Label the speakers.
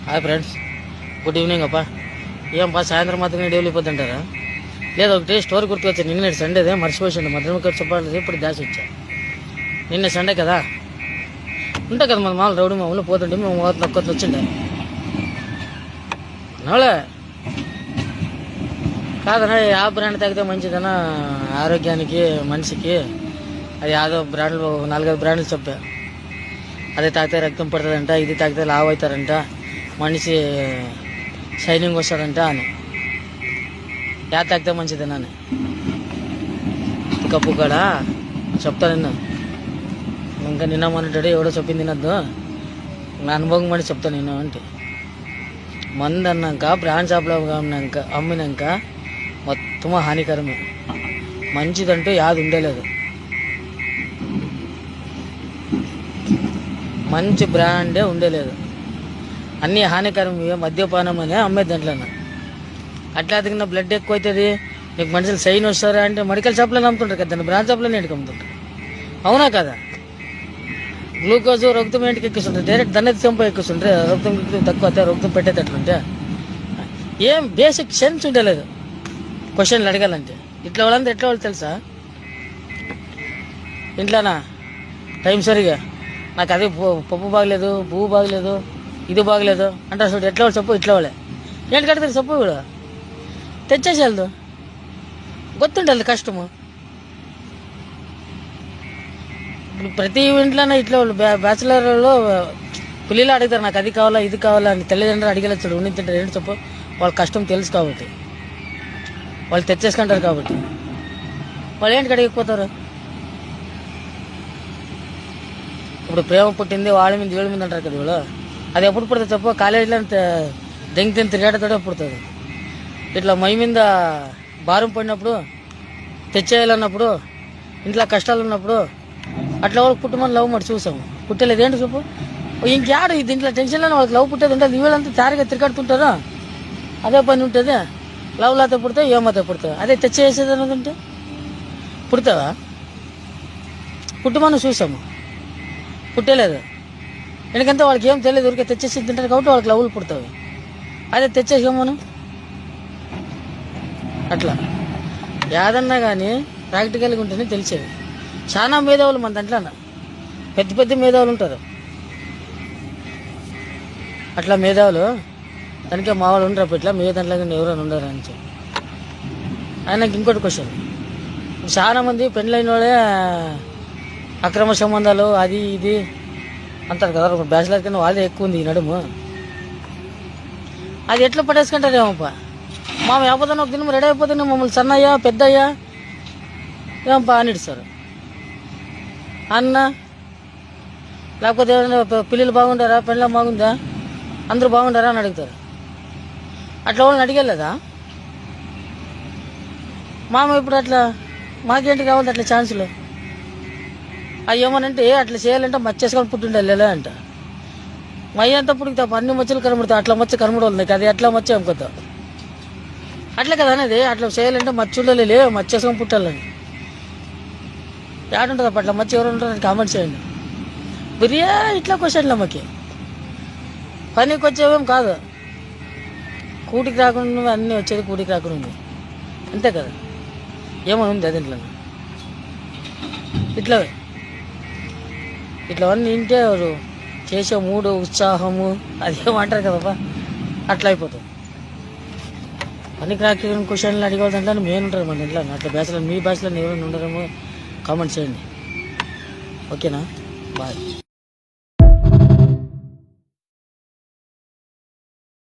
Speaker 1: Hi friends, good evening అప్ప. ఏం పా సాయంత్రం మాత్రమే డైలీ అయిపోతుంటారా? లేదా ఒకటి స్టోరీ గుర్తుకొచ్చాను. నిన్న సండేదే మర్చిపోయింది. మధ్యాహ్నం చెప్పాలి ఇప్పుడు దాచి వచ్చా. నిన్న సండే కదా, ఉంటాయి కదా మన మామూలు రౌడీ మామూలు పోతుంటే మేము నొక్కట్లు వచ్చిండే నోలే కాదన్నా. ఆ బ్రాండ్ తాగితే మంచిదన్నా ఆరోగ్యానికి మనిషికి. అది యాదో బ్రాండ్లు 4-5 బ్రాండ్లు చెప్పా. అదే తాగితే రక్తం పడుతుందంట, ఇది తాగితే లావు అవుతారంట, మనిషి షైనింగ్ వస్తుందంట అని. యా తాగితే మంచిదేనా అని కప్పు కాడ చెప్తా. ఇంకా నిన్న మొన్నటాడు ఎవడో చెప్పింది తినద్దు, నా అనుభవం మని చెప్తా నేను అంటే. మందు అన్నాక బ్రాండ్ షాప్లో అమ్మినాక మొత్తం హానికరమే. మంచిదంటూ యాది ఉండలేదు. మంచి బ్రాండే ఉండలేదు, అన్నీ హానికరం. మద్యపానం అనే అమ్మేది దాంట్లో. అట్లా తిన్న బ్లడ్ ఎక్కువ అవుతుంది, నీకు మనుషులు సైన్ వస్తారా అంటే మెడికల్ షాప్లో అమ్ముతుంటారు కదా, దాన్ని బ్రాండ్ షాప్లో నేను అమ్ముతుంటారు. అవునా కదా? గ్లూకోజ్ రక్తం ఏంటికి ఎక్కిస్తుంటారు, డైరెక్ట్ దాన్ని చంప ఎక్కిస్తుంటే రక్తం తక్కువ అవుతాయి, రక్తం పెట్టేటట్లుంటే. ఏం బేసిక్ సెన్స్ ఉండలేదు క్వశ్చన్లు అడగాలంటే. ఇట్లా వాళ్ళంతా ఎట్లా వాళ్ళు తెలుసా? ఇంట్లోనా టైం సరిగా నాకు అది పప్పు బాగలేదు, పువ్వు బాగలేదు, ఇది బాగలేదు అంటారు చూడు. ఎట్లా వాళ్ళు చెప్పు, ఇట్లా వాళ్ళే ఏంటి కడతారు చెప్పు. కూడా తెచ్చేసేది గుర్తుంటుంది కష్టము. ఇప్పుడు ప్రతి ఇంట్లోనే ఇట్లా వాళ్ళు బ్యాచులర్లో పిల్లలు అడుగుతారు, నాకు అది కావాలా ఇది కావాలా అని. తల్లిదండ్రులు అడిగేలా చూడు, ఉండి తింటారు. ఏంటి చెప్పు, వాళ్ళ కష్టం తెలుసు కాబట్టి, వాళ్ళు తెచ్చేసుకుంటారు కాబట్టి. వాళ్ళు ఏంటి అడిగిపోతారు? ఇప్పుడు ప్రేమ పుట్టింది వాళ్ళ మీద వీళ్ళ మీద అంటారు కదా వీళ్ళు. అది ఎప్పుడు పుడుతుంది చెప్పు? కాలేజీలో దెంగి తిరిగేటతోటే పుడుతుంది. ఇట్లా మై మీద భారం పడినప్పుడు, తెచ్చేయాలన్నప్పుడు, ఇంట్లో కష్టాలు ఉన్నప్పుడు అట్లా వాళ్ళకి పుట్టమని లవ్ మాట చూసాము. పుట్టలేదు ఏంటి చెప్పు? ఇంకేడు దీంట్లో టెన్షన్లోనే వాళ్ళకి లవ్ పుట్టేది ఉంటుంది. వీళ్ళంతా తయారుగా తిరగడుతుంటారు, అదే పని ఉంటుంది. లవ్ లాతో పుడతావు, ఏమాతో పుడతావు. అదే తెచ్చేసేది అనుకుంటే పుడతావా? పుట్టమని చూసాము, పుట్టలేదు. ఎందుకంటే వాళ్ళకి ఏం తెలియదు, ఊరికే తెచ్చేసి తింటారు కాబట్టి వాళ్ళకి లవ్లు పుడతాయి. అదే తెచ్చేసేమను అట్లా ఏదన్నా కానీ ప్రాక్టికల్గా ఉంటేనే తెలిసేది. చాలా మేధావులు మన దాంట్లో, పెద్ద పెద్ద మేధావులు ఉంటారు. అట్లా మేధావులు దానికే మా వాళ్ళు ఉండరు. ఇట్లా మీ దాంట్లో ఎవరైనా ఉండరు అని చెప్పి. ఆయనకి ఇంకోటి క్వశ్చన్, చాలా మంది పెళ్ళైన వాళ్ళే అక్రమ సంబంధాలు అది ఇది అంటారు కదా. బ్యాచిలర్ కన్నా వాళ్ళే ఎక్కువ ఉంది ఈ నడుము. అది ఎట్లా పట్టేసుకుంటారేమప్ప. మా వ్యాపారం ఒక దినం రెడీ అయిపోతుంది, మమ్మల్ని సన్నయ్యా పెద్దయ్యా ఏమప్పా అని ఇస్తారు అన్న. లేకపోతే ఏమైనా పిల్లలు బాగుంటారా, పెళ్ళం బాగుందా, అందరూ బాగుంటారా అని అడుగుతారు. అట్లా వాళ్ళని అడిగలేదా మామ? ఇప్పుడు అట్లా మాకేంటి కావాలి అట్లా ఛాన్సులు. అవి ఏమనంటే అట్లా చేయాలంటే మచ్చేసుకొని పుట్టిండాలి అంట. మయ్యంతా పుడికి తప్ప అన్ని మచ్చలు కనబడతాయి. అట్లా మచ్చ కనబడవాలి నీకు, అది అట్లా మచ్చ అనుకోతావు. అట్లా కదా అనేది. అట్లా చేయాలంటే మచ్చ ఉండలే, మచ్చేసుకొని పుట్టాలని. ఏడుంటుంది అప్ప అట్లా మచ్చ ఎవరు ఉంటారు కామెంట్ చేయండి. బిర్యా ఇట్లా క్వశ్చన్లు అమ్మకి పనికి వచ్చేవేం కాదు. కూటికి రాకుండా అన్నీ వచ్చేది, కూటికి రాకుండా ఉంది అంతే కదా. ఏమో ఉంది అది ఇంట్లో ఇట్లా ఇట్లవన్నీ వింటే చేసే మూడు ఉత్సాహము అది ఏమంటారు కదప్పా, అట్లా అయిపోతుంది. పనికి రాక క్వశ్చన్లు అడిగేవాళ్ళంటే మెయిన్ ఉంటారు మన ఇంట్లో. అట్లా బ్యాచ్లో మీ బ్యాచ్లో ఎవరైనా ఉండరేమో కామెంట్ చేయండి. ఓకేనా? బాయ్.